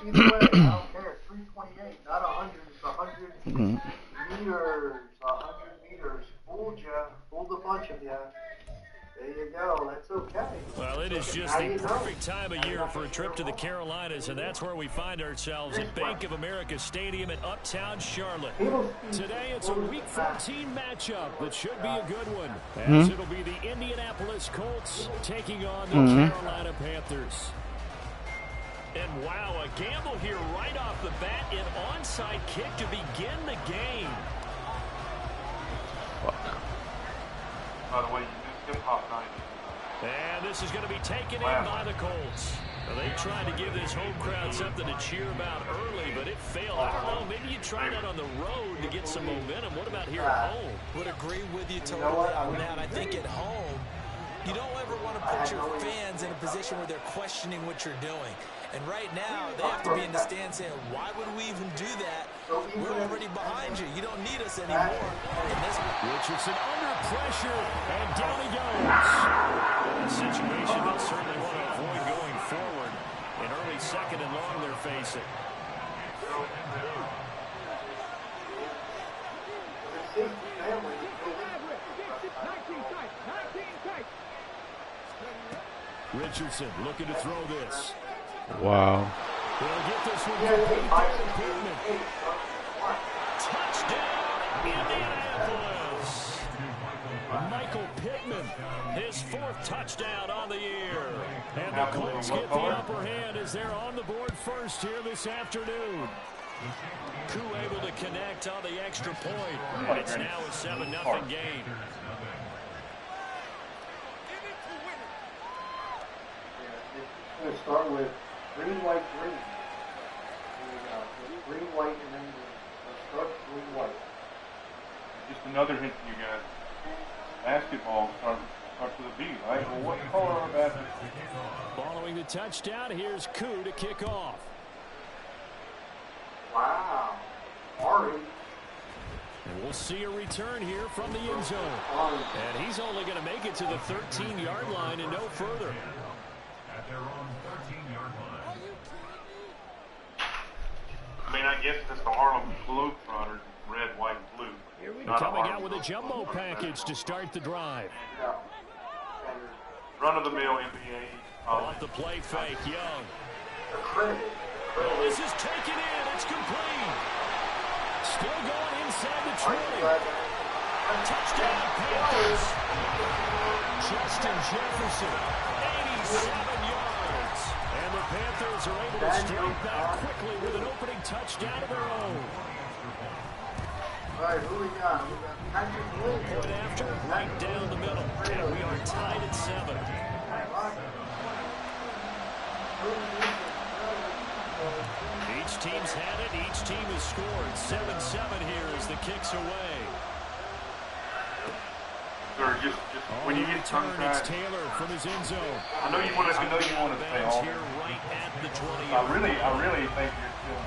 either way. I don't care. 328, not 100. It's 100 meters. 100 meters. Fooled ya. Fooled a bunch of ya. There you go. That's okay. Well, it is just the perfect time of year for a trip to the Carolinas, and that's where we find ourselves at Bank of America Stadium in Uptown Charlotte. Today, it's a Week 14 matchup that should be a good one, as it'll be the Indianapolis Colts taking on the Carolina Panthers. And wow, a gamble here right off the bat, an onside kick to begin the game. By the way, you missed hip-hop night. And this is going to be taken in by the Colts. Well, they tried to give this home crowd something to cheer about early, but it failed. I don't know, maybe you try that on the road to get some momentum. What about here at home? Would agree with you totally on that. I think at home, you don't ever want to put your fans in a position where they're questioning what you're doing. And right now, they have to be in the stand saying, why would we even do that? We're already behind you. You don't need us anymore. Richardson under pressure, and down he goes. A situation they'll certainly want to avoid going forward. An early second and long they're facing. Richardson looking to throw this. Wow. They'll get this one complete. Touchdown, Indianapolis. Michael Pittman, his fourth touchdown on the year. And the Colts get the upper hand as they're on the board first here this afternoon. Koo able to connect on the extra point. And it's now a 7-0 game. I'm going to start with green, white, green. Green, white, and then start green, white. Just another hint to you guys. Basketball starts with a B, right? Well, what color are basketball? Following the touchdown, here's Koo to kick off. Wow. Orange. And we'll see a return here from the end zone. And he's only going to make it to the 13-yard line and no further. At their own 13-yard line. I mean, I guess it's the Harlem Globetrotters, red, white, and blue. Coming out with a jumbo package to start the drive. Run-of-the-mill NBA. Off the play fake, Young. This is taken in. It's complete. Still going inside the 20. Touchdown, Panthers. Justin Jefferson, 87 yards. And the Panthers are able to strike back quickly with an opening touchdown of their own. All right, who we got? We got Patrick Williams. Point after, right down the middle. And we are tied at 7. Each team's had it. Each team has scored. 7-7 here as the kick's away. Sir, just when you get turn, it's Taylor from his end zone. I know you want to stay on here right at the 20. I really think you're still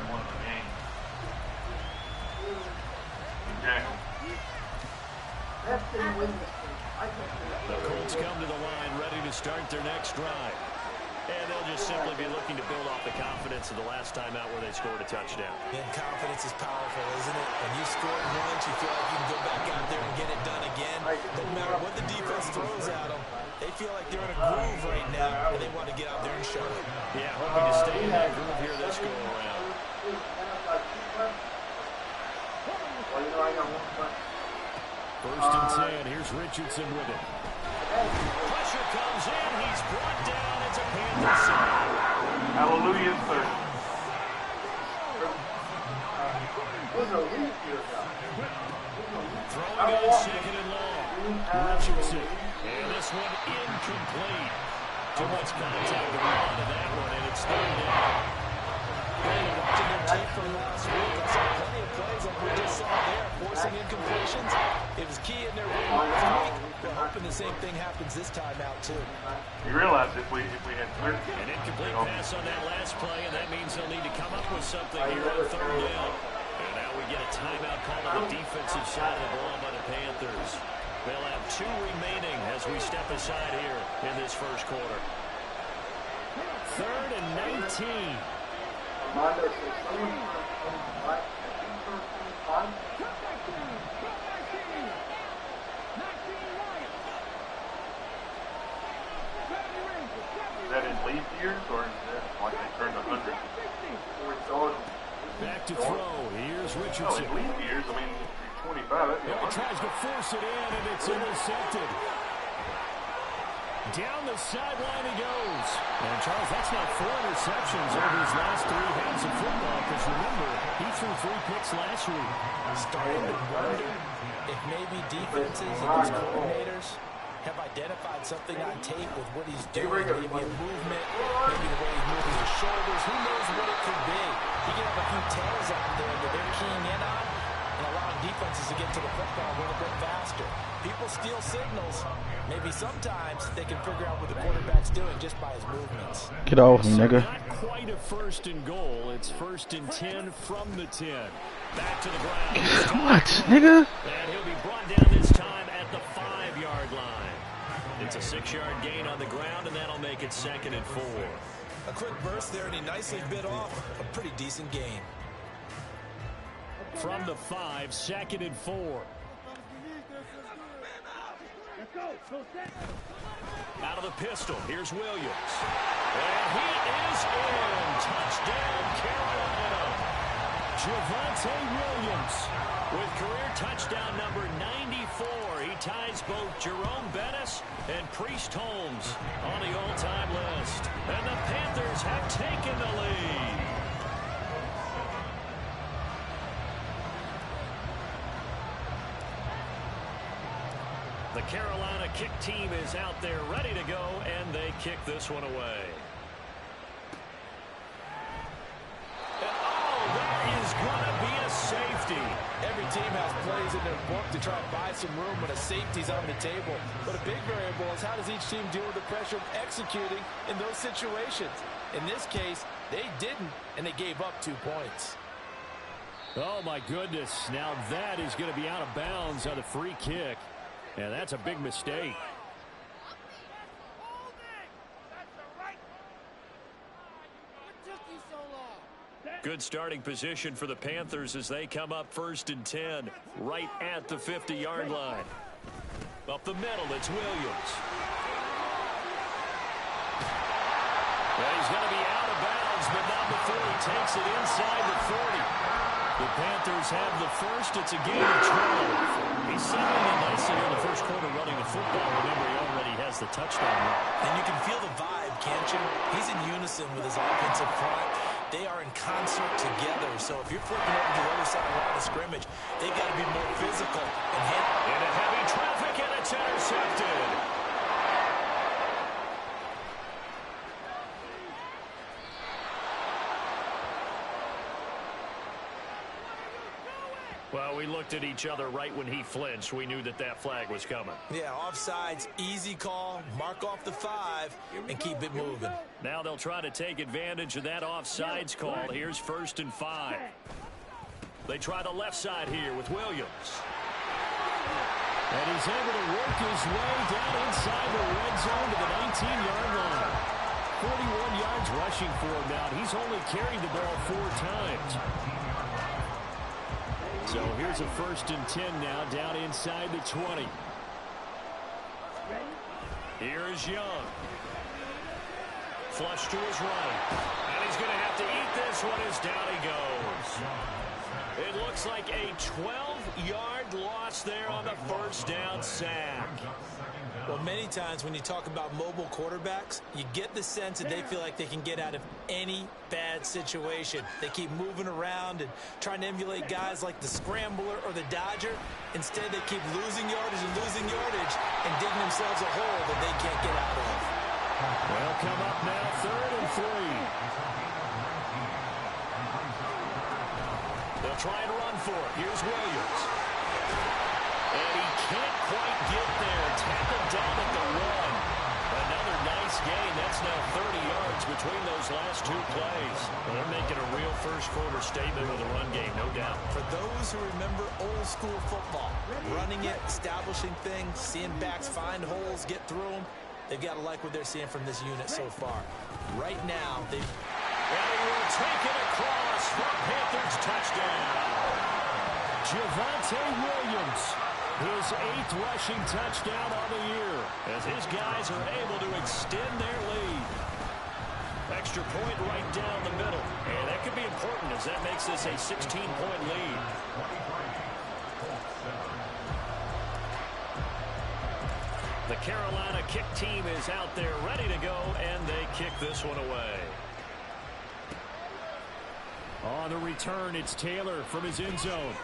one of the game. Exactly. The Colts come to the line ready to start their next drive. And they'll just simply be looking to build off the confidence of the last time out where they scored a touchdown. And confidence is powerful, isn't it? When you score once, you feel like you can go back out there and get it done again. Doesn't matter what the defense throws at them. They feel like they're in a groove right now, and they want to get out there and show it. Yeah, hoping to stay in that groove here this go-around. First and 10. Here's Richardson with it. Pressure comes in. He's brought down. It's a Panthers side. Hallelujah, third. Throwing on second and long. Richardson. And this one incomplete. Too much contact around to that one, and it's third down. Watching their tape from last week, I saw plenty of plays like we just saw there, forcing incompletions. It was key in their win last week. We're hoping the same thing happens this time out, too. You realize if we had cleared an incomplete pass on that last play, and that means they'll need to come up with something here on third down. And now we get a timeout call on the defensive side of the ball by the Panthers. They'll have 2 remaining as we step aside here in this first quarter. 3rd and 19. Armando says someone turned 25. Is that in leap years, or is that like they turned 100? Back to throw. Here's Richardson. Oh, in leap years, I mean, you're 25. He tries to force it in, and it's intercepted. Down the sideline he goes. And, Charles, that's not 4 interceptions over his last 3 halves of football, because remember, he threw 3 picks last week. Starting to wonder if maybe defenses and these coordinators have identified something on tape with what he's doing, maybe a movement, maybe the way he's moving his shoulders. Who knows what it could be? He can have a few tails out there that they're keying in on and allowing defenses to get to the football a little bit faster. People steal signals. Maybe sometimes they can figure out what the quarterback's doing just by his movements. Get off me, nigga. Not quite a 1st and goal. It's 1st and 10 from the 10. Back to the ground. What, nigga? And he'll be brought down this time at the 5-yard line. It's a 6-yard gain on the ground, and that'll make it 2nd and 4. A quick burst there, and he nicely bit off a pretty decent gain. From the 5, 2nd and 4. Out of the pistol, here's Williams. And he is in. Touchdown, Carolina. Javonte Williams with career touchdown number 94. He ties both Jerome Bettis and Priest Holmes on the all-time list. And the Panthers have taken the lead. The Carolina kick team is out there ready to go, and they kick this one away. And that is going to be a safety. Every team has plays in their book to try and buy some room when a safety's on the table. But a big variable is how does each team deal with the pressure of executing in those situations. In this case, they didn't, and they gave up 2 points. Oh, my goodness. Now that is going to be out of bounds on the free kick. Yeah, that's a big mistake. Good starting position for the Panthers as they come up 1st and 10, right at the 50-yard line. Up the middle, it's Williams. Well, he's going to be out of bounds, but not before he takes it inside the 30. The Panthers have the first. It's a gain of 12. He's settling in nicely in the first quarter running the football. Remember, he already has the touchdown run. And you can feel the vibe, can't you? He's in unison with his offensive front. They are in concert together. So if you're flipping over to the other side of the line of scrimmage, they've got to be more physical and hit. Into heavy traffic, and it's intercepted. Well, we looked at each other right when he flinched. We knew that that flag was coming. Yeah, offsides, easy call, mark off the 5, and keep it moving. Now they'll try to take advantage of that offsides call. Here's 1st and 5. They try the left side here with Williams. And he's able to work his way down inside the red zone to the 19-yard line. 41 yards rushing for him now. He's only carried the ball 4 times. So here's a 1st and 10 now, down inside the 20. Here is Young. Flush to his right. And he's going to have to eat this one as down he goes. It looks like a 12-yard loss there on the 1st down sack. Well, many times when you talk about mobile quarterbacks, you get the sense that they feel like they can get out of any bad situation. They keep moving around and trying to emulate guys like the Scrambler or the Dodger. Instead, they keep losing yardage and digging themselves a hole that they can't get out of. Well, come up now, 3rd and 3. They'll try and run for it. Here's Williams. And he can't quite get there. Tackled down at the 1. Another nice gain. That's now 30 yards between those last 2 plays. Well, they're making a real first-quarter statement with a run game, no doubt. For those who remember old-school football, running it, establishing things, seeing backs find holes, get through them, They've got to like what they're seeing from this unit so far. Right now, they've... And he will take it across for Panthers touchdown. Javonte Williams, his 8th rushing touchdown on the year, as his guys are able to extend their lead. Extra point right down the middle. And that could be important as that makes this a 16-point lead. The Carolina kick team is out there ready to go, and they kick this one away. On the return, it's Taylor from his end zone.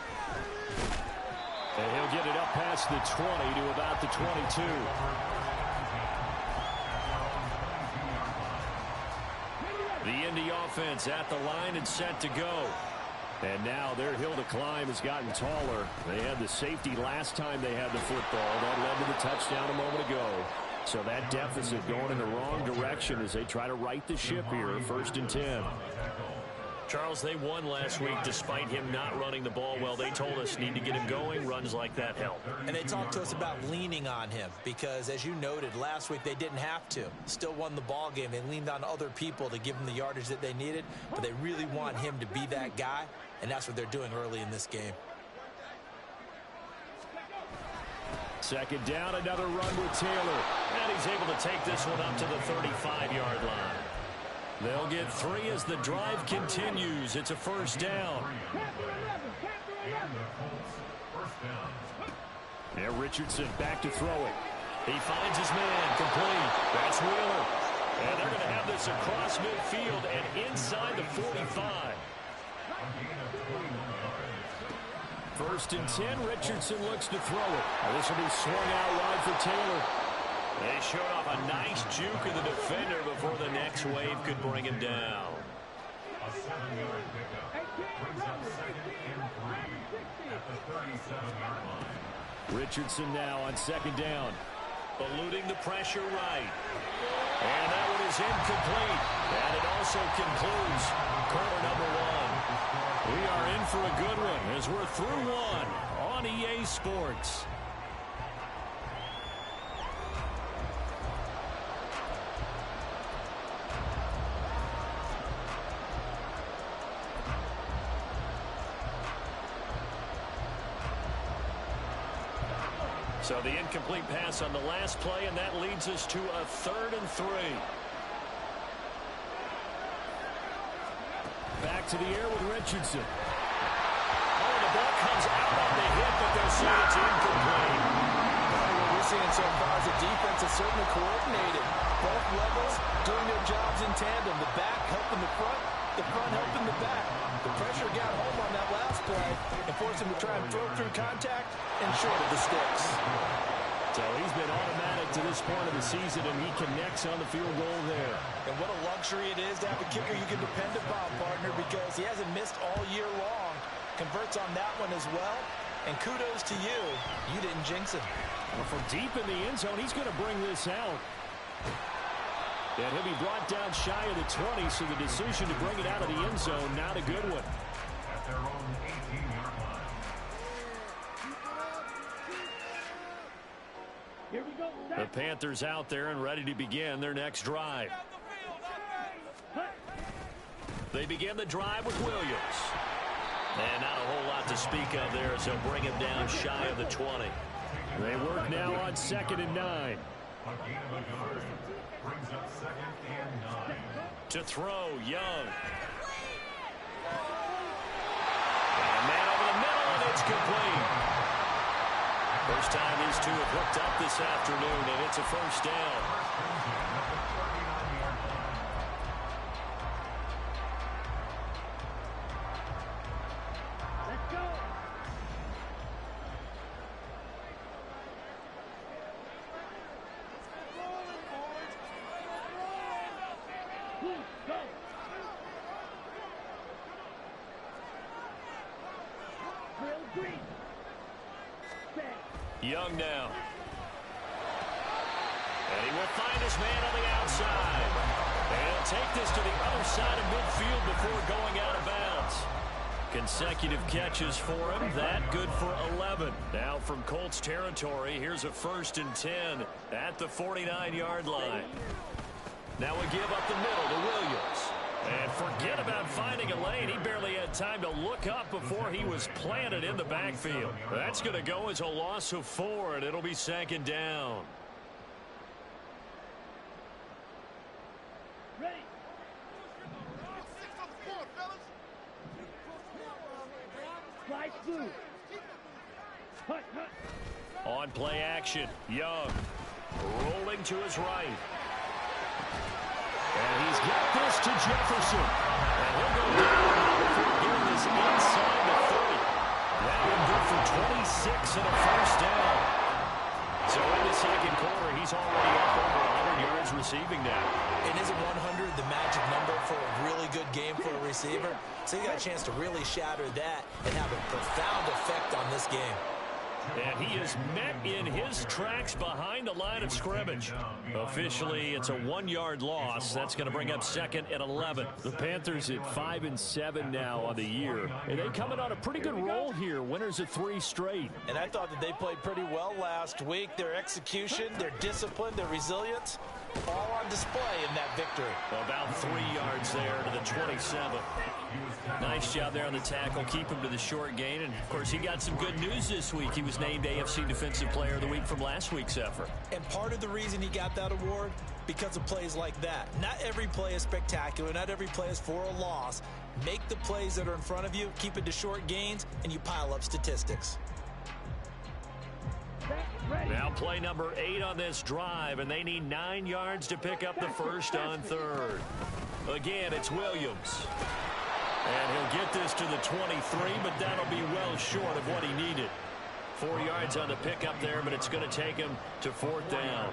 And he'll get it up past the 20 to about the 22. The Indy offense at the line and set to go. And now their hill to climb has gotten taller. They had the safety last time they had the football. That led to the touchdown a moment ago. So that deficit going in the wrong direction as they try to right the ship here. 1st and 10. Charles, they won last week despite him not running the ball well. They told us need to get him going. Runs like that help. And they talked to us about leaning on him because, as you noted, last week they didn't have to. Still won the ball game. They leaned on other people to give them the yardage that they needed, but they really want him to be that guy, and that's what they're doing early in this game. 2nd down, another run with Taylor. And he's able to take this one up to the 35-yard line. They'll get 3 as the drive continues. It's a 1st down. Yeah, Richardson back to throw it. He finds his man, complete. That's Wheeler. And they're going to have this across midfield and inside the 45. 1st and 10, Richardson looks to throw it. This will be swung out wide for Taylor. They showed off a nice juke of the defender before the next wave could bring him down. A 7-yard pickup brings up 2nd and 3 at the 37-yard line. Richardson now on 2nd down. Eluding the pressure right. And that one is incomplete. And it also concludes quarter number 1. We are in for a good one as we're through 1 on EA Sports. So the incomplete pass on the last play, and that leads us to a 3rd and 3. Back to the air with Richardson. Oh, the ball comes out on the hit, but they'll say it's incomplete. What we're seeing so far is the defense is certainly coordinated. Both levels doing their jobs in tandem. The back helping the front helping the back. The pressure got home on that last play and forced him to try and throw through contact and short of the sticks. So he's been automatic to this point of the season, and he connects on the field goal there. And what a luxury it is to have a kicker you can depend upon, partner, because he hasn't missed all year long. Converts on that one as well. And kudos to you. You didn't jinx him. Well, from deep in the end zone, he's going to bring this out. And he'll be brought down shy of the 20, so the decision to bring it out of the end zone, not a good one. At their own 18-yard line. Here we go. The Panthers out there and ready to begin their next drive. They begin the drive with Williams. And not a whole lot to speak of there as they'll bring him down shy of the 20. They work now on 2nd and 9. A gain of a yard brings up 2nd and 9. To throw, Young. And a man over the middle, and it's complete. First time these two have hooked up this afternoon, and it's a 1st down. Young now. And he will find his man on the outside. And he'll take this to the other side of midfield before going out of bounds. Consecutive catches for him. That good for 11. Now from Colts territory, here's a 1st and 10 at the 49-yard line. Now we give up the middle to Williams. And forget about finding a lane. He barely had time to look up before he was planted in the backfield. That's going to go as a loss of 4, and it'll be 2nd down. On play action, Young rolling to his right. And he's got this to Jefferson. And he'll go down before getting this inside the 30. That will go for 26 and a 1st down. So in the 2nd quarter, he's already up over 100 yards receiving now. And isn't 100 the magic number for a really good game for a receiver? So he got a chance to really shatter that and have a profound effect on this game. And he is met in his tracks behind the line of scrimmage. Officially, it's a 1-yard loss. That's going to bring up 2nd and 11. The Panthers at 5-7 now on the year. And they coming on a pretty good roll here. Winners of 3 straight. And I thought that they played pretty well last week. Their execution, their discipline, their resilience, all on display in that victory. About 3 yards there to the 27. Nice job there on the tackle. Keep him to the short gain. And, of course, he got some good news this week. He was named AFC Defensive Player of the Week from last week's effort. And part of the reason he got that award, because of plays like that. Not every play is spectacular. Not every play is for a loss. Make the plays that are in front of you, keep it to short gains, and you pile up statistics. Now play number 8 on this drive, and they need 9 yards to pick up the 1st on 3rd. Again, it's Williams. And he'll get this to the 23, but that'll be well short of what he needed. 4 yards on the pickup there, but it's going to take him to 4th down.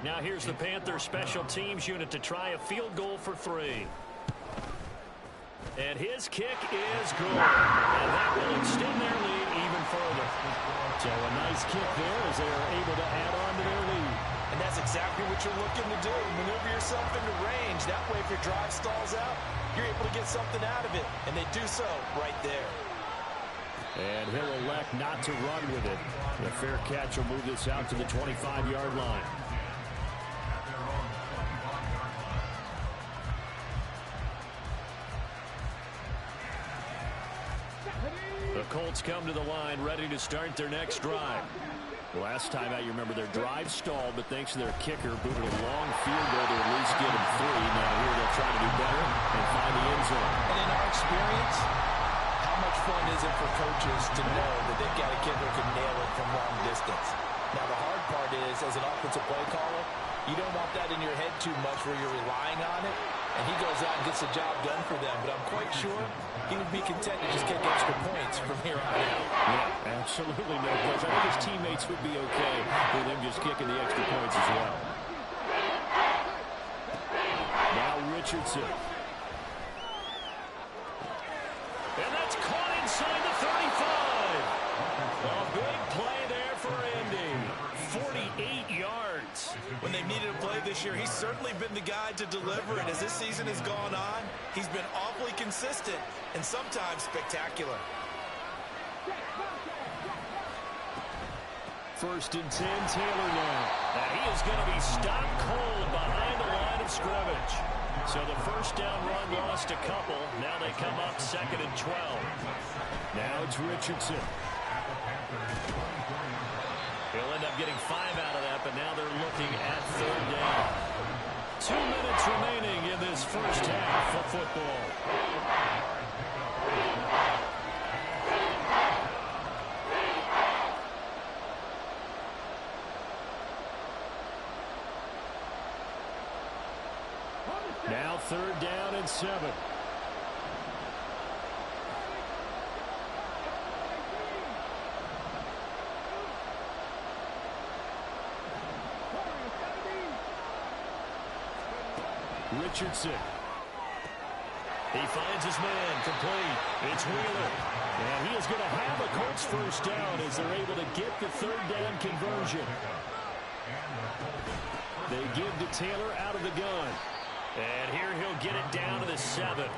Now here's the Panthers special teams unit to try a field goal for 3. And his kick is good. And that will extend their lead even further. So a nice kick there as they are able to add on to their lead. And that's exactly what you're looking to do. Maneuver yourself into range. That way, if your drive stalls out, you're able to get something out of it. And they do so right there. And he'll elect not to run with it. The fair catch will move this out to the 25-yard line. The Colts come to the line ready to start their next drive. Last time out, you remember their drive stalled, but thanks to their kicker, booted a long field goal to at least get them 3. Now here they'll try to do better and find the end zone. And in our experience, how much fun is it for coaches to know that they've got a kid who can nail it from long distance? Now the hard part is, as an offensive play caller, you don't want that in your head too much where you're relying on it, and he goes out and gets the job done for them. But I'm quite sure he would be content to just kick extra points from here on out. Yeah, absolutely no question. I think his teammates would be okay with him just kicking the extra points as well. Now Richardson. And that's caught inside the 35. A big play there for Indy. 48 yards. When they needed a play this year, he's certainly been the guy to deliver. And as this season has gone on, he's been awfully consistent and sometimes spectacular. 1st and 10, Taylor now. And he is going to be stopped cold behind the line of scrimmage. So the 1st down run lost a couple. Now they come up 2nd and 12. Now it's Richardson. He'll end up getting 5 out of that, but now they're looking at 3rd down. 2 minutes remaining in this first half of football. Now 3rd down and 7. Richardson. He finds his man complete. It's Wheeler. And he is going to have a Colts 1st down as they're able to get the 3rd down conversion. They give to Taylor out of the gun. And here he'll get it down to the 7.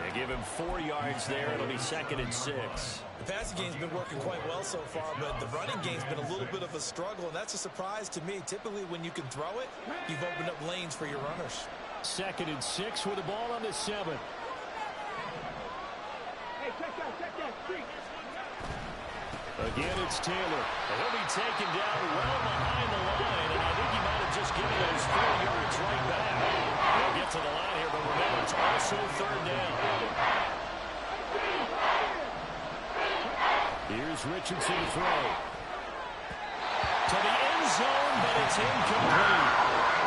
They give him 4 yards there. It'll be 2nd and 6. The passing game's been working quite well so far, but the running game's been a little bit of a struggle, and that's a surprise to me. Typically, when you can throw it, you've opened up lanes for your runners. 2nd and 6 with the ball on the 7. Hey, check that, street. Again, it's Taylor. And he'll be taken down well behind the line, and I think he might have just given those 4 yards right back. He'll get to the line here, but remember, it's also 3rd down. Here's Richardson to throw. To the end zone, but it's incomplete.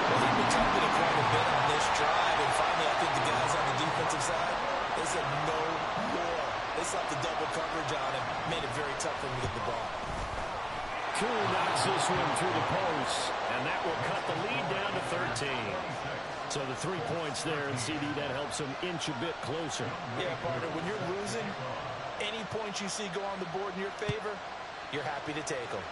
Well, they've been targeted quite a bit on this drive, and finally I think the guys on the defensive side, they said no more. They slapped the double coverage on him, made it very tough for him to get the ball. Cool knocks this one through the post, and that will cut the lead down to 13. So the 3 points there, and CD, that helps them inch a bit closer. Yeah, partner, when you're losing, any points you see go on the board in your favor, you're happy to take them.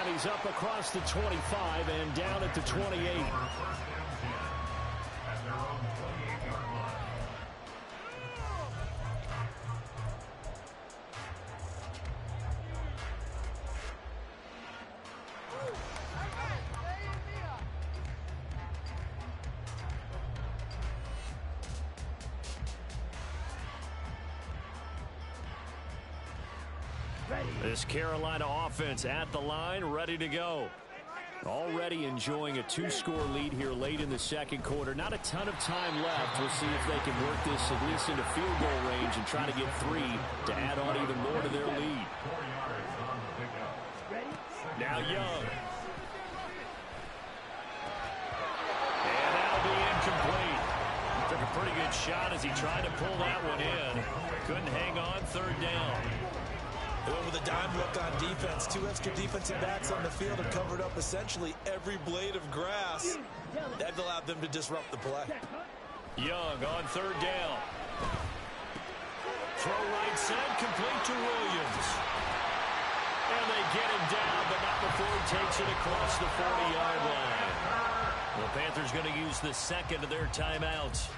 And he's up across the 25 and down at the 28. This Carolina offense at the line, ready to go. Already enjoying a 2-score lead here late in the 2nd quarter. Not a ton of time left. We'll see if they can work this at least into field goal range and try to get 3 to add on even more to their lead. Now Young. And that'll be incomplete. Took a pretty good shot as he tried to pull that one in. Couldn't hang on, 3rd down. They went with a dime look on defense. 2 extra defensive backs on the field and covered up essentially every blade of grass. That allowed them to disrupt the play. Young on 3rd down. Throw right side, complete to Williams. And they get him down, but not before he takes it across the 40-yard line. The Panthers going to use the 2nd of their timeouts,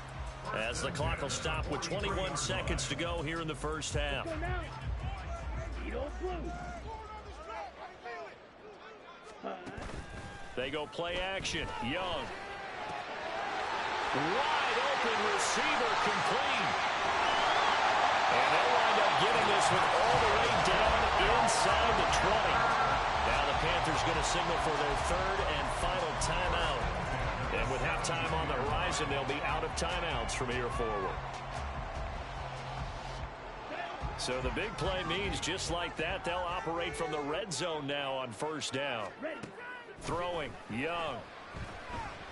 as the clock will stop with 21 seconds to go here in the 1st half. They go play action. Young. Wide open receiver, complete. And they'll wind up getting this one all the way down inside the 20. Now the Panthers going to signal for their 3rd and final timeout. And with halftime on the horizon, they'll be out of timeouts from here forward. So the big play means just like that, they'll operate from the red zone now on 1st down. Throwing, Young.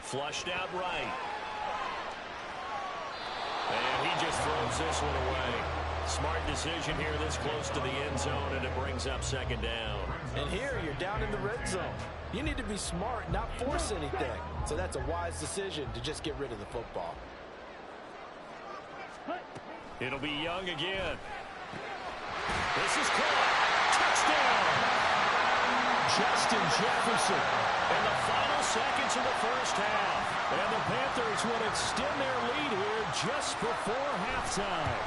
Flushed out right. And he just throws this one away. Smart decision here this close to the end zone, and it brings up 2nd down. And here you're down in the red zone. You need to be smart, not force anything. So that's a wise decision to just get rid of the football. It'll be Young again. This is caught. Touchdown. Justin Jefferson. In the final seconds of the 1st half. And the Panthers will extend their lead here just before halftime.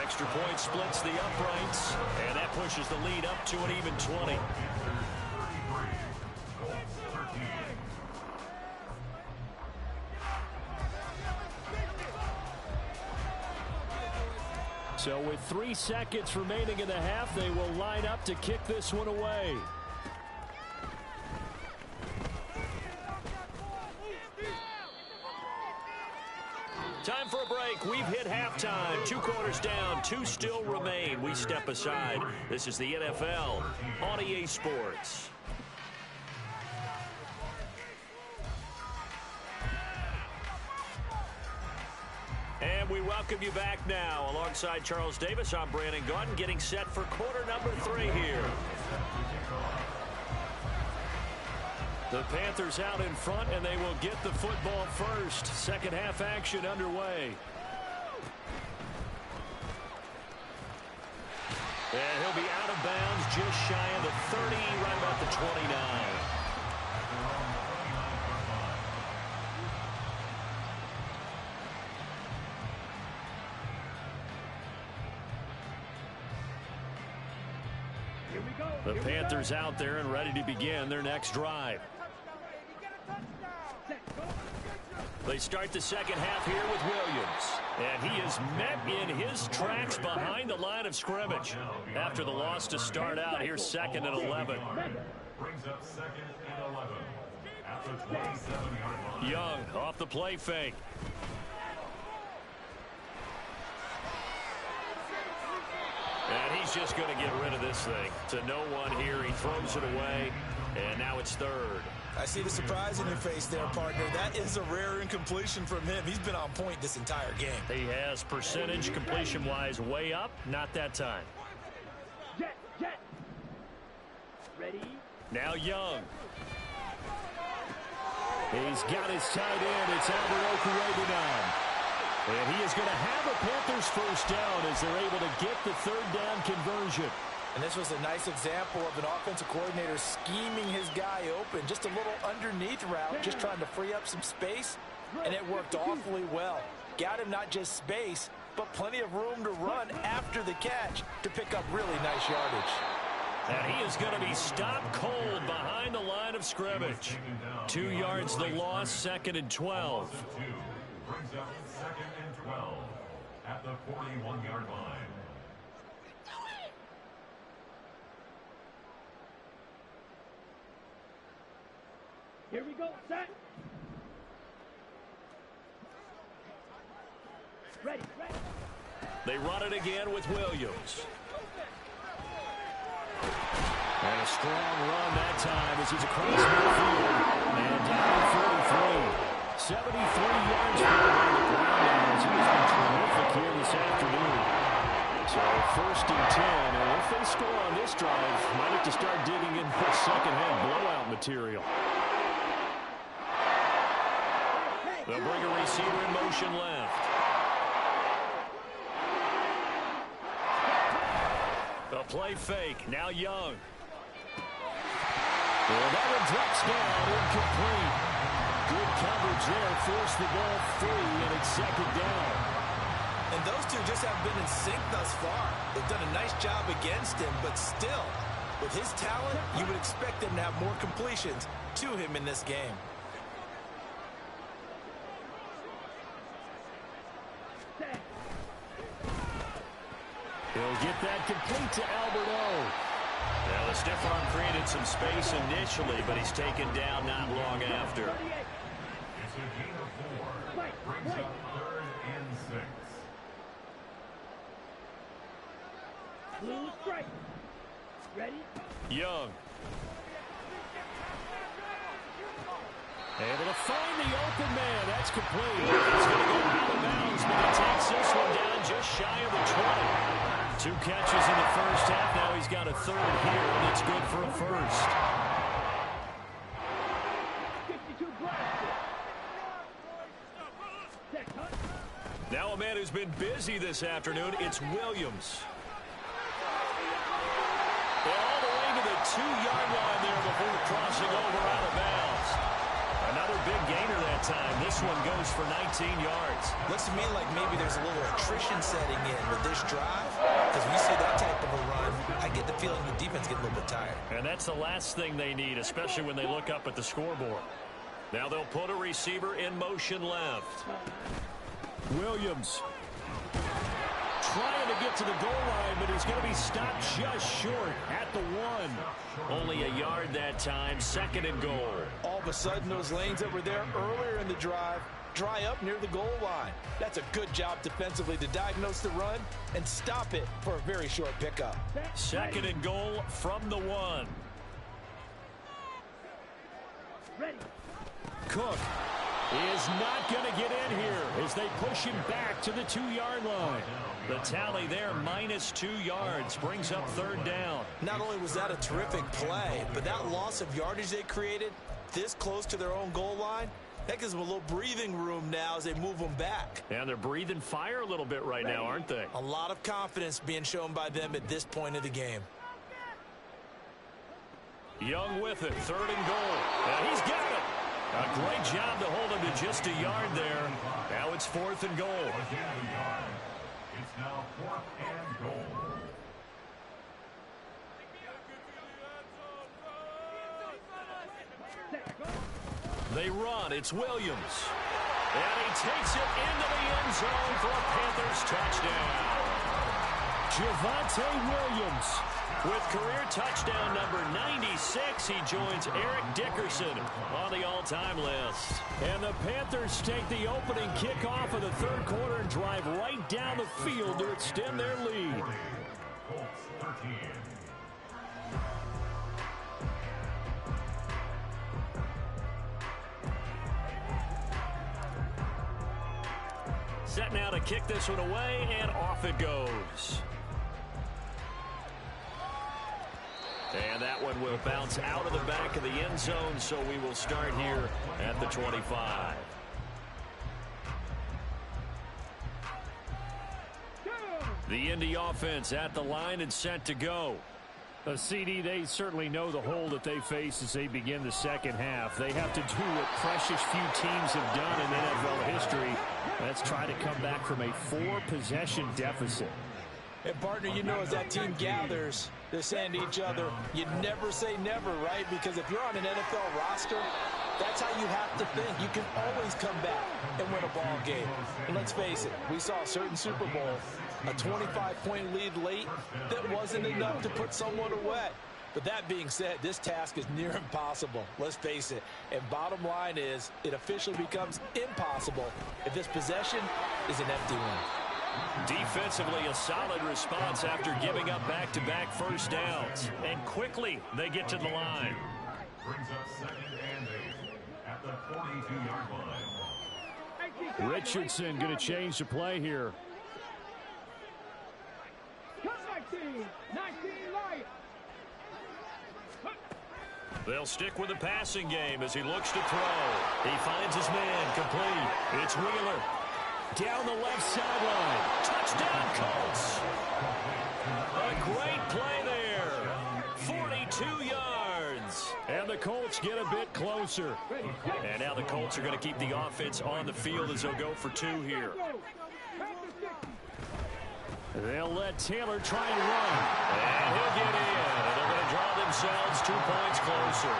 Extra point splits the uprights, and that pushes the lead up to an even 20. So with 3 seconds remaining in the half, they will line up to kick this one away. Time for a break. We've hit halftime. 2 quarters down. 2 still remain. We step aside. This is the NFL on EA Sports. And we welcome you back now. Alongside Charles Davis, I'm Brandon Gaudin, getting set for quarter number 3 here. The Panthers out in front, and they will get the football first. 2nd half action underway. And he'll be out of bounds just shy of the 30, right about the 29. The Panthers out there and ready to begin their next drive. They start the second half here with Williams. And he is met in his tracks behind the line of scrimmage. After the loss to start out, here's second and 11. Brings up second and 11 at the 27-yard line. Young off the play fake. And he's just going to get rid of this thing. To no one here. He throws it away. And now it's third. I see the surprise in your face there, partner. That is a rare incompletion from him. He's been on point this entire game. He has percentage completion-wise way up. Not that time. Jet. Ready? Now Young. He's got his tight end. It's Albert Okurebunan. And he is going to have a Panthers first down as they're able to get the third down conversion. And this was a nice example of an offensive coordinator scheming his guy open. Just a little underneath route, just trying to free up some space. And it worked awfully well. Got him not just space, but plenty of room to run after the catch to pick up really nice yardage. And he is going to be stopped cold behind the line of scrimmage. 2 yards the loss, second and 12. Brings up second and 12 at the 41-yard line. Here we go, set. Ready. They run it again with Williams. And a strong run that time as he's across midfield. And down 43. 73 yards for him on the ground now as he's been terrific here this afternoon. So first and 10, and if they score on this drive, might have to start digging in for second-half blowout material. They'll bring a receiver in motion left. A play fake. Now Young. Well, that one drops down, incomplete. Good coverage there. Forced the ball free, and it's second down. And those two just haven't been in sync thus far. They've done a nice job against him, but still, with his talent, you would expect him to have more completions to him in this game. He'll get that complete to Albert O. Now, the stiff arm created some space initially, but he's taken down not long after. It's a gain of 4. Brings up third and 6. Blue strike. Ready? Young. Able to find the open man. That's complete. He's going to go out of bounds, but he takes this one down just shy of the 20. 2 catches in the first half. Now he's got a third here, and it's good for a first. Now a man who's been busy this afternoon, it's Williams. All the way to the 2-yard line there before crossing over out of bounds. Another big gainer that time. This one goes for 19 yards. Looks to me like maybe there's a little attrition setting in with this drive. Because we see that type of a run, I get the feeling the defense get a little bit tired. And that's the last thing they need, especially when they look up at the scoreboard. Now they'll put a receiver in motion left. Williams trying to get to the goal line, but he's going to be stopped just short at the 1. Only a yard that time, second and goal. All of a sudden, those lanes that were there earlier in the drive dry up near the goal line. That's a good job defensively to diagnose the run and stop it for a very short pickup. Second and goal from the 1. Ready. Cook is not going to get in here as they push him back to the 2-yard line. The tally there, -2 yards, brings up third down. Not only was that a terrific play, but that loss of yardage they created this close to their own goal line, that gives them a little breathing room now as they move them back. And they're breathing fire a little bit right now, aren't they? A lot of confidence being shown by them at this point of the game. Young with it, 3rd and goal. And he's got it. A great job to hold him to just a yard there. Now it's 4th and goal. It's now 4th and goal. They run. It's Williams. And he takes it into the end zone for a Panthers touchdown. Javonte Williams with career touchdown number 96. He joins Eric Dickerson on the all-time list. And the Panthers take the opening kickoff of the 3rd quarter and drive right down the field to extend their lead. Colts 13. Set now to kick this one away, and off it goes. And that one will bounce out of the back of the end zone, so we will start here at the 25. The Indy offense at the line and set to go. A CD, they certainly know the hole that they face as they begin the second half. They have to do what precious few teams have done in NFL history. Let's try to come back from a 4-possession deficit. And, partner, you know, as that team gathers, they're saying to each other, you never say never, right? Because if you're on an NFL roster, that's how you have to think. You can always come back and win a ball game. And let's face it, we saw a certain Super Bowl, a 25-point lead late that wasn't enough to put someone away. But that being said, this task is near impossible. Let's face it. And bottom line is, it officially becomes impossible if this possession is an empty one. Defensively, a solid response after giving up back-to-back first downs. And quickly, they get to the line. Brings up 2nd and 8 at the 42-yard line. Richardson going to change the play here. 19 Lions. They'll stick with the passing game as he looks to throw. He finds his man complete. It's Wheeler. Down the left sideline. Touchdown, Colts. A great play there. 42 yards. And the Colts get a bit closer. And now the Colts are going to keep the offense on the field as they'll go for 2 here. They'll let Taylor try and run. And he'll get in. And they're going to draw themselves 2 points closer.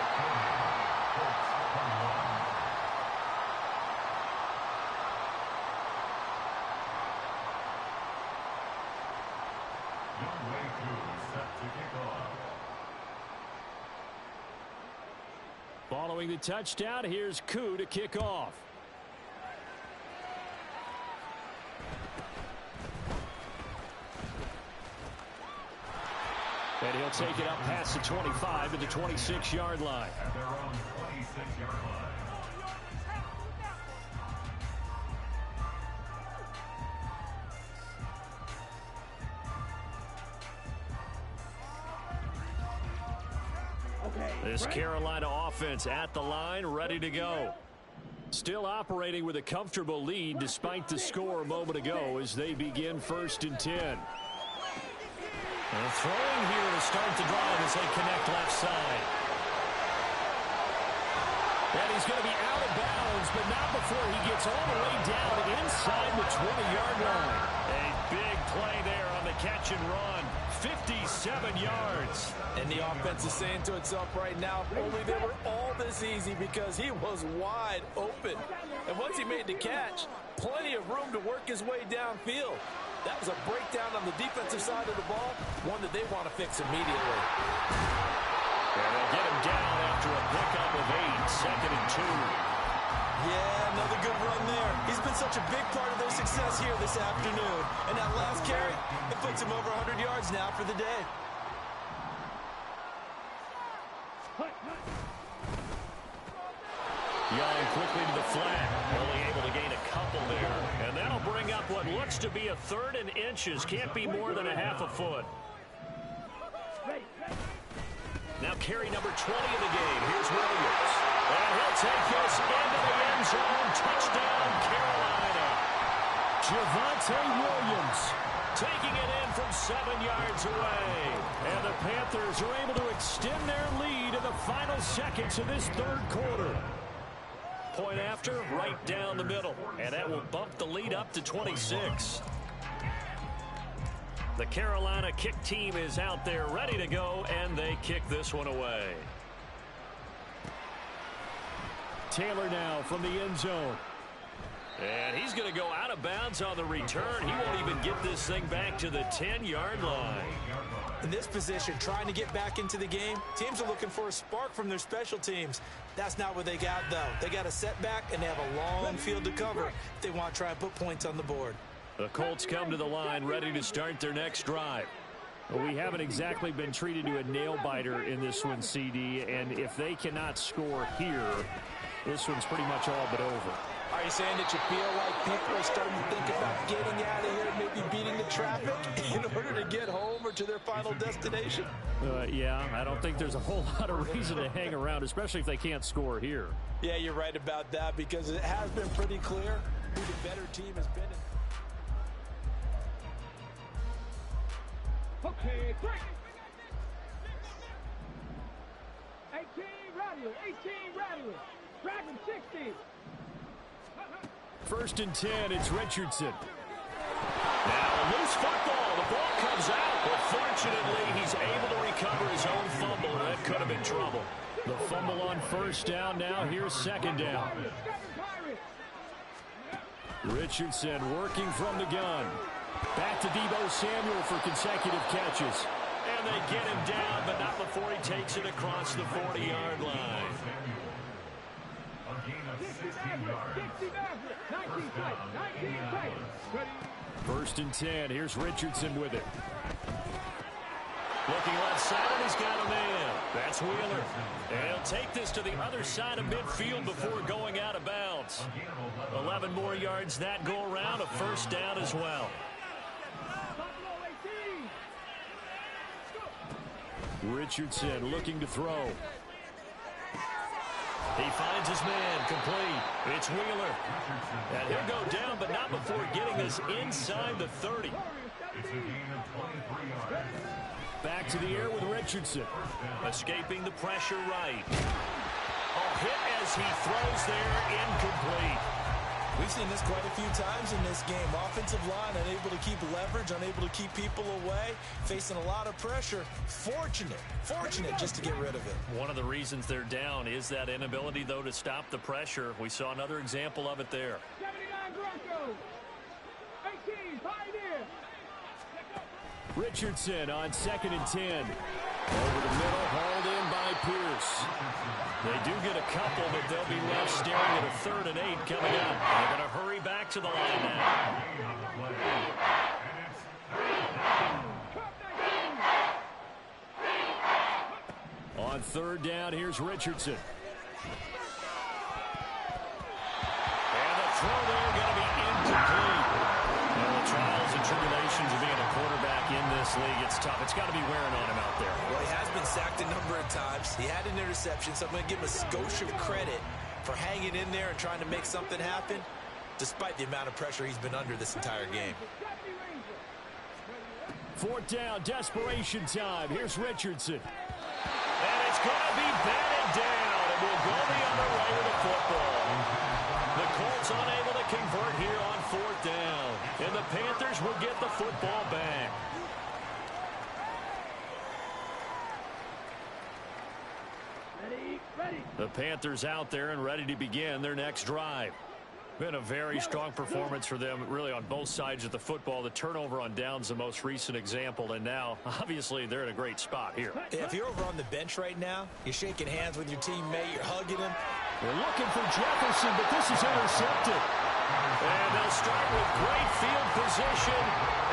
Following the touchdown, here's Koo to kick off. And he'll take it up past the 25 to the 26-yard line. At their own 26-yard line. This Carolina offense at the line, ready to go. Still operating with a comfortable lead despite the score a moment ago as they begin 1st and 10. And throwing here to start the drive as they connect left side. And he's going to be out of bounds, but not before he gets all the way down inside the 20-yard line. A big play there on the catch and run. 57 yards. And the offense is saying to itself right now, only they were all this easy because he was wide open. And once he made the catch, plenty of room to work his way downfield. That was a breakdown on the defensive side of the ball, one that they want to fix immediately. And they'll get him down after a pickup of 8, 2nd and 2. Yeah, another good run there. He's been such a big part of their success here this afternoon. And that last carry, it puts him over 100 yards now for the day. Young quickly to the flat. Only able to gain a couple there. And that'll bring up what looks to be a 3rd and inches. Can't be more than a half a foot. Now carry number 20 of the game. Here's Williams. And he'll take this into the end zone. Touchdown, Carolina. Javonte Williams taking it in from 7 yards away. And the Panthers Panthers are able to extend their lead in the final seconds of this third quarter. Point after, right down the middle. And that will bump the lead up to 26. The Carolina kick team is out there ready to go, and they kick this one away. Taylor now from the end zone. And he's going to go out of bounds on the return. He won't even get this thing back to the 10-yard line. In this position, trying to get back into the game, teams are looking for a spark from their special teams. That's not what they got, though. They got a setback, and they have a long field to cover if they want to try and put points on the board. The Colts come to the line ready to start their next drive. Well, we haven't exactly been treated to a nail-biter in this one, CD, and if they cannot score here, this one's pretty much all but over. Are you saying that you feel like people are starting to think about getting out of here, maybe beating the traffic in order to get home or to their final destination? Yeah, I don't think there's a whole lot of reason to hang around, especially if they can't score here. Yeah, you're right about that because it has been pretty clear who the better team has been. Okay, 3. 18 Rattler, 18 Rattler. Dragon 60. First and 10, it's Richardson. Now a loose football. The ball comes out, but fortunately he's able to recover his own fumble. That could have been trouble. The fumble on first down. Now here's second down. Richardson working from the gun. Back to Deebo Samuel for consecutive catches. And they get him down, but not before he takes it across the 40-yard line. First and 10. Here's Richardson with it. Looking left side, and he's got a man. That's Wheeler. And he'll take this to the other side of midfield before going out of bounds. 11 more yards that go around. A first down as well. Richardson looking to throw. He finds his man, complete. It's Wheeler. And he'll go down, but not before getting this inside the 30. Back to the air with Richardson. Escaping the pressure right. Oh, hit as he throws there, incomplete. We've seen this quite a few times in this game. Offensive line unable to keep leverage, unable to keep people away, facing a lot of pressure. Fortunate just to get rid of it. One of the reasons they're down is that inability, though, to stop the pressure. We saw another example of it there. 79 Broncos. 18 Pioneer. Richardson on 2nd and 10. Over the middle, hauled in by Pierce. They do get a couple, but they'll be left staring at a 3rd and 8 coming up. They're going to hurry back to the line now. On 3rd down, here's Richardson. And the throw there going to be incomplete. Well, the trials and tribulations of being a quarterback in this league, it's tough. It's got to be wearing on him out there. Well, he has been sacked a number of times. He had an interception, so I'm going to give him a skosh of credit for hanging in there and trying to make something happen, despite the amount of pressure he's been under this entire game. 4th down, desperation time. Here's Richardson. And it's going to be batted down, and we'll go the other way with the football. The Colts unable to convert here on 4th down, and the Panthers will get the football back. The Panthers out there and ready to begin their next drive. Been a very strong performance for them, really, on both sides of the football. The turnover on downs, the most recent example, and now, obviously, they're in a great spot here. Yeah, if you're over on the bench right now, you're shaking hands with your teammate, you're hugging him. They're looking for Jefferson, but this is intercepted. And they'll start with great field position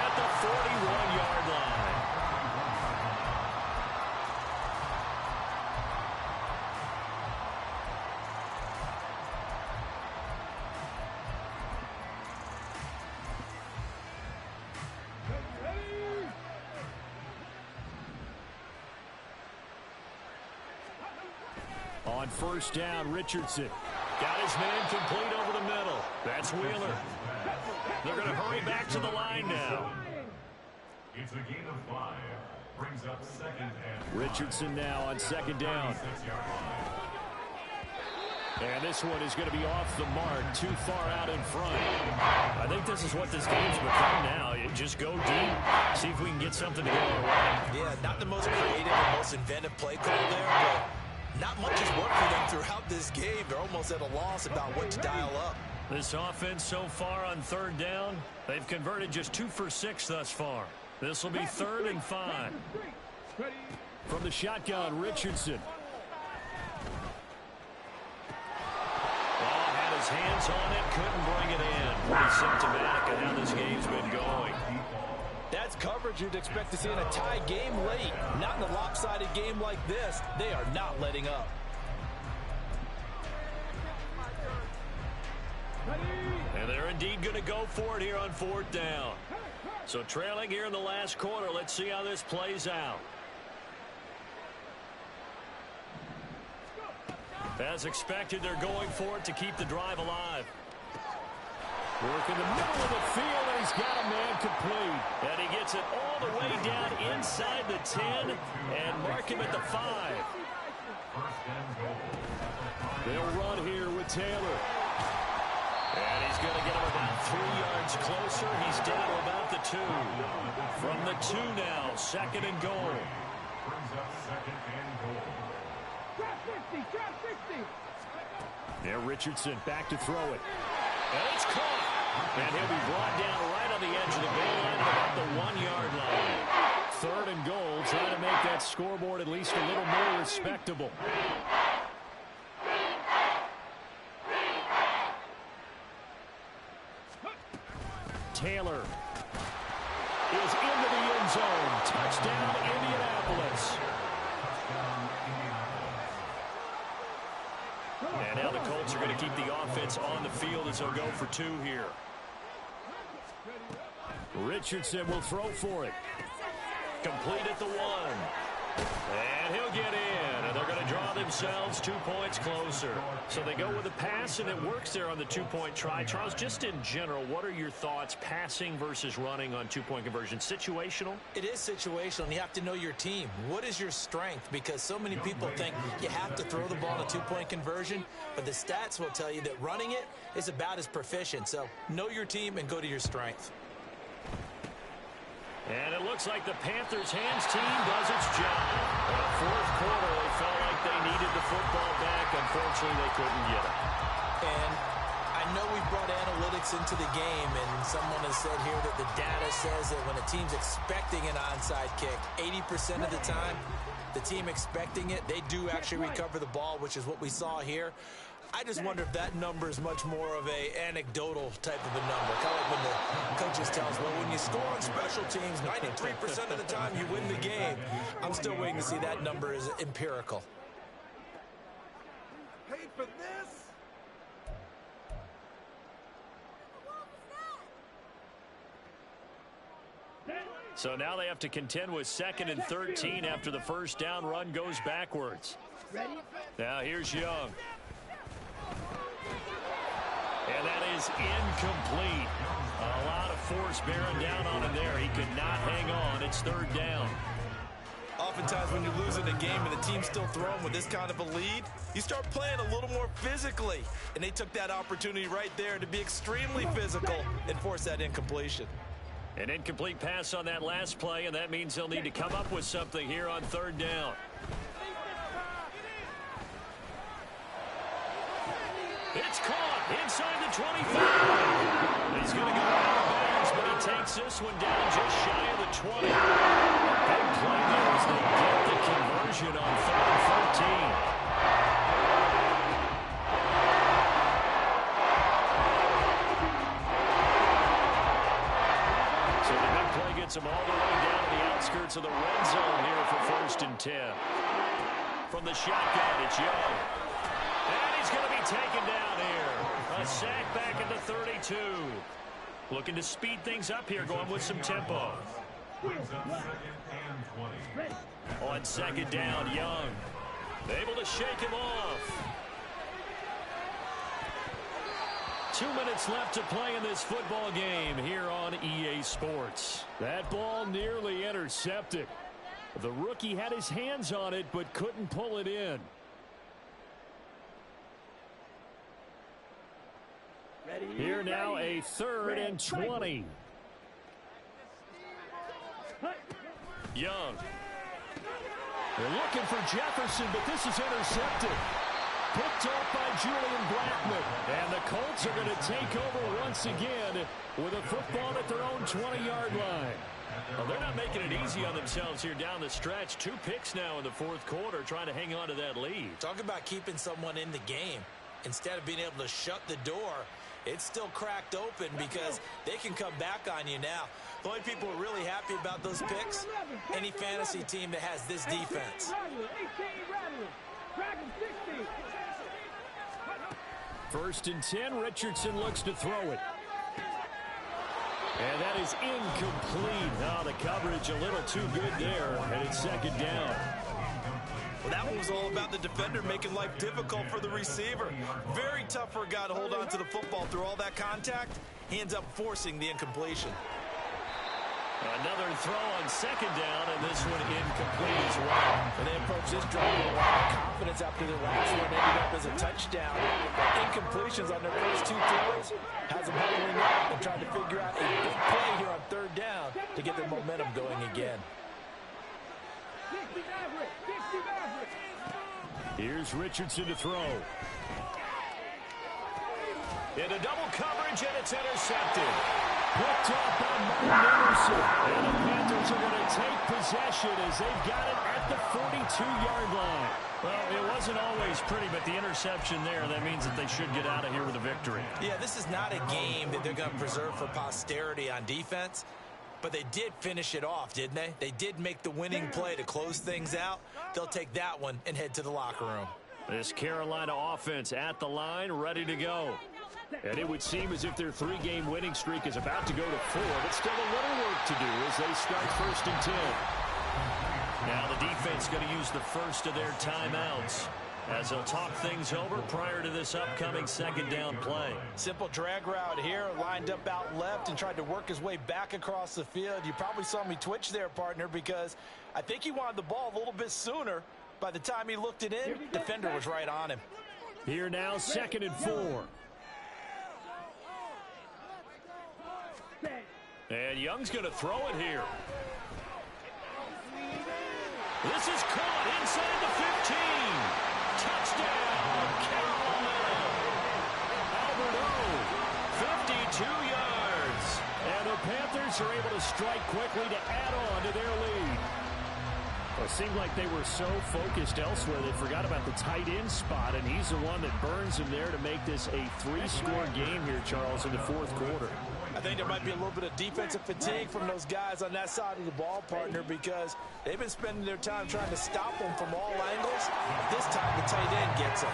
at the 41-yard line. On 1st down, Richardson got his man complete over the middle. That's Wheeler. They're going to hurry back to the line now. It's a gain of 5. Brings up second and Richardson now on second down. 6-yard line. And this one is going to be off the mark, too far out in front. I think this is what this game's become now. You just go deep, see if we can get something to go our way. Yeah, not the most creative and most inventive play call there, but not much has worked for them throughout this game. They're almost at a loss about what to dial up. This offense so far on third down, they've converted just 2 for 6 thus far. This will be 3rd and 5. From the shotgun, Richardson. His hands on it, couldn't bring it in. Pretty symptomatic of how this game's been going. That's coverage you'd expect to see in a tie game late. Not in a lopsided game like this. They are not letting up. And they're indeed going to go for it here on 4th down. So trailing here in the last quarter. Let's see how this plays out. As expected, they're going for it to keep the drive alive. Work in the middle of the field, and he's got a man complete. And he gets it all the way down inside the 10 and mark him at the 5. They'll run here with Taylor. And he's going to get him about 3 yards closer. He's down to about the 2. From the 2 now, 2nd and goal. Brings up 2nd and goal. Now Richardson back to throw it. And it's caught. And he'll be brought down right on the edge of the goal line about the 1-yard line. 3rd and goal, trying to make that scoreboard at least a little more respectable. Taylor is into the end zone. Touchdown, Indianapolis. And now the Colts are going to keep the offense on the field as they'll go for 2 here. Richardson will throw for it. Complete at the 1. And he'll get in. And they're going to draw themselves 2 points closer. So they go with a pass, and it works there on the 2-point try. Charles, just in general, what are your thoughts passing versus running on 2-point conversion? Situational? It is situational, and you have to know your team. What is your strength? Because so many people think you have to throw the ball in a 2-point conversion, but the stats will tell you that running it is about as proficient. So know your team and go to your strength. And it looks like the Panthers' hands team does its job. In the 4th quarter, they felt like they needed the football back. Unfortunately, they couldn't get it. And I know we brought analytics into the game, and someone has said here that the data says that when a team's expecting an onside kick, 80% of the time, the team expecting it, they do actually recover the ball, which is what we saw here. I just wonder if that number is much more of a anecdotal type of a number. Kind of like when the coaches tell us, well, when you score on special teams, 93% of the time you win the game. I'm still waiting to see that number is empirical. Paid for this? So now they have to contend with 2nd and 13 after the first down run goes backwards. Now here's Young. And that is incomplete. A lot of force bearing down on him there. He could not hang on. It's 3rd down. Oftentimes when you're losing a game and the team's still throwing with this kind of a lead, you start playing a little more physically. And they took that opportunity right there to be extremely physical and force that incompletion. An incomplete pass on that last play, and that means they'll need to come up with something here on 3rd down. It's caught inside the 25. He's going to go out of bounds, but he takes this one down just shy of the 20. A big play there as they get the conversion on 3rd and 14. So the big play gets him all the way down to the outskirts of the red zone here for 1st and 10. From the shotgun, it's Young. And he's going to be taken down here. A sack back at the 32. Looking to speed things up here, going with some tempo. On 2nd down, Young. Able to shake him off. 2 minutes left to play in this football game here on EA Sports. That ball nearly intercepted. The rookie had his hands on it but couldn't pull it in. Here now, a 3rd and 20. Young. They're looking for Jefferson, but this is intercepted. Picked off by Julian Blackman. And the Colts are going to take over once again with a football at their own 20-yard line. Well, they're not making it easy on themselves here down the stretch. 2 picks now in the 4th quarter, trying to hang on to that lead. Talk about keeping someone in the game. Instead of being able to shut the door, it's still cracked open because they can come back on you now. The only people who are really happy about those picks, any fantasy team that has this defense. 1st and 10, Richardson looks to throw it. And that is incomplete. Now the coverage a little too good there, and it's 2nd down. Well, that one was all about the defender making life difficult for the receiver. Very tough for a guy to hold on to the football through all that contact. He ends up forcing the incompletion. Another throw on 2nd down, and this one incomplete as well. And they approach this drive with a lot of confidence after their last one ended up as a touchdown. Incompletions on their first 2 throws has them huddling up and trying to figure out a big play here on 3rd down to get their momentum going again. Here's Richardson to throw. Into double coverage, and it's intercepted. Picked off by Martin Emerson. And the Panthers are going to take possession as they've got it at the 42-yard line. Well, it wasn't always pretty, but the interception there, that means that they should get out of here with a victory. Yeah, this is not a game that they're going to preserve for posterity on defense. But they did finish it off, didn't they? They did make the winning play to close things out. They'll take that one and head to the locker room. This Carolina offense at the line, ready to go. And it would seem as if their 3-game winning streak is about to go to 4, but still a little work to do as they start 1st and 10. Now the defense going to use the first of their timeouts as they'll talk things over prior to this upcoming 2nd down play. Simple drag route here, lined up out left and tried to work his way back across the field. You probably saw me twitch there, partner, because I think he wanted the ball a little bit sooner. By the time he looked it in, defender was right on him. Here now, 2nd and 4. And Young's going to throw it here. This is caught inside the 15. Touchdown, Carolina. Albert O, 52 yards. And the Panthers are able to strike quickly to add on to their lead. Well, it seemed like they were so focused elsewhere they forgot about the tight end spot, and he's the one that burns him there to make this a 3-score game here, Charles, in the 4th quarter. I think there might be a little bit of defensive fatigue from those guys on that side of the ball, partner, because they've been spending their time trying to stop them from all angles. This time the tight end gets them.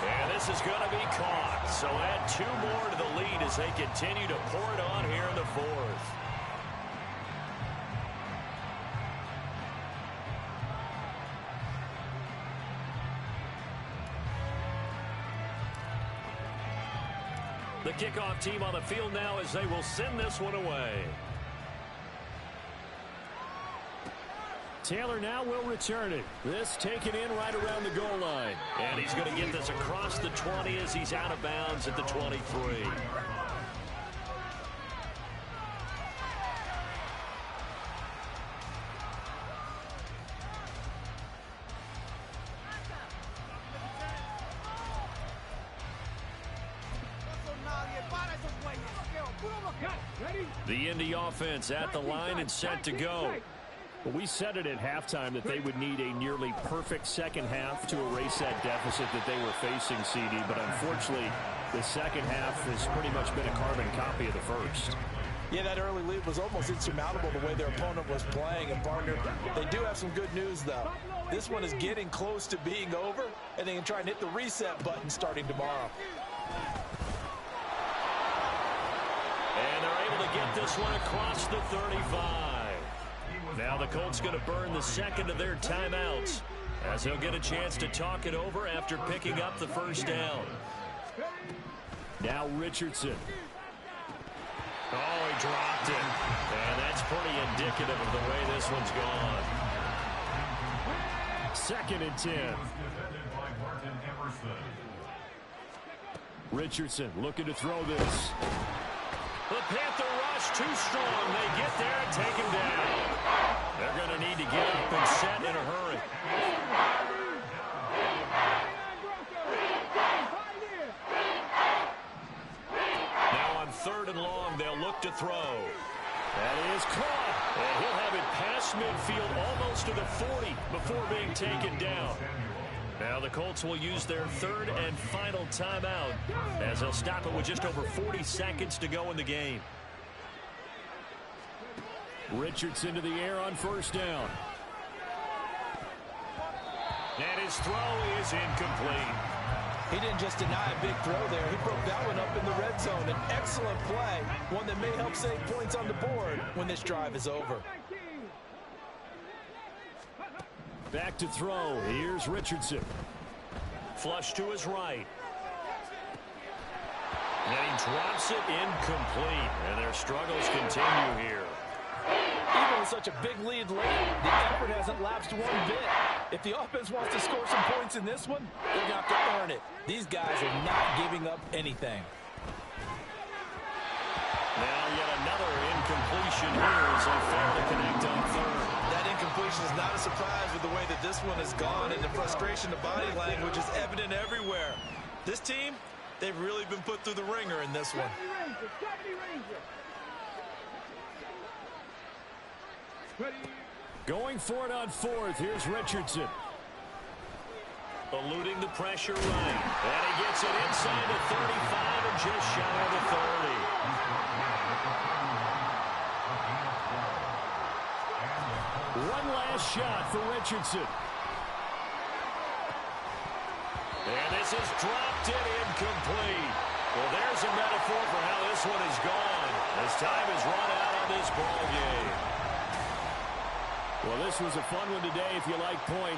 And this is going to be caught. So add 2 more to the lead as they continue to pour it on here in the 4th. The kickoff team on the field now as they will send this one away. Taylor now will return it. This taken in right around the goal line. And he's going to get this across the 20 as he's out of bounds at the 23. The Indy offense at the line and set to go. Well, we said it at halftime that they would need a nearly perfect 2nd half to erase that deficit that they were facing, CD. But unfortunately, the 2nd half has pretty much been a carbon copy of the 1st. Yeah, that early lead was almost insurmountable the way their opponent was playing. And, partner, they do have some good news, though. This one is getting close to being over, and they can try and hit the reset button starting tomorrow. And they're able to get this one across the 35. Now the Colts going to burn the 2nd of their timeouts as they'll get a chance to talk it over after picking up the 1st down. Now Richardson. Oh, he dropped it. And that's pretty indicative of the way this one's gone. 2nd and 10. Richardson looking to throw this. The Panther rush too strong. They get there and take him down. They're going to need to get up and set in a hurry. Now on 3rd and long, they'll look to throw. That is caught. And he'll have it past midfield almost to the 40 before being taken down. Now the Colts will use their 3rd and final timeout as they'll stop it with just over 40 seconds to go in the game. Richardson to the air on 1st down. And his throw is incomplete. He didn't just deny a big throw there. He broke that one up in the red zone. An excellent play, one that may help save points on the board when this drive is over. Back to throw. Here's Richardson. Flush to his right. And he drops it incomplete. And their struggles continue here. Even with such a big lead late, the effort hasn't lapsed one bit. If the offense wants to score some points in this one, they're going to have to earn it. These guys are not giving up anything. Now yet another incompletion here as they fail to connect on 3rd. That incompletion is not a surprise with the way that this one has gone, and the frustration, the body language is evident everywhere. This team, they've really been put through the ringer in this one. Going for it on 4th. Here's Richardson. Eluding the pressure right. And he gets it inside the 35 and just shy of the 30. One last shot for Richardson. And this is dropped in incomplete. Well, there's a metaphor for how this one is gone as time is run out on this ball game. Well, this was a fun one today if you like points.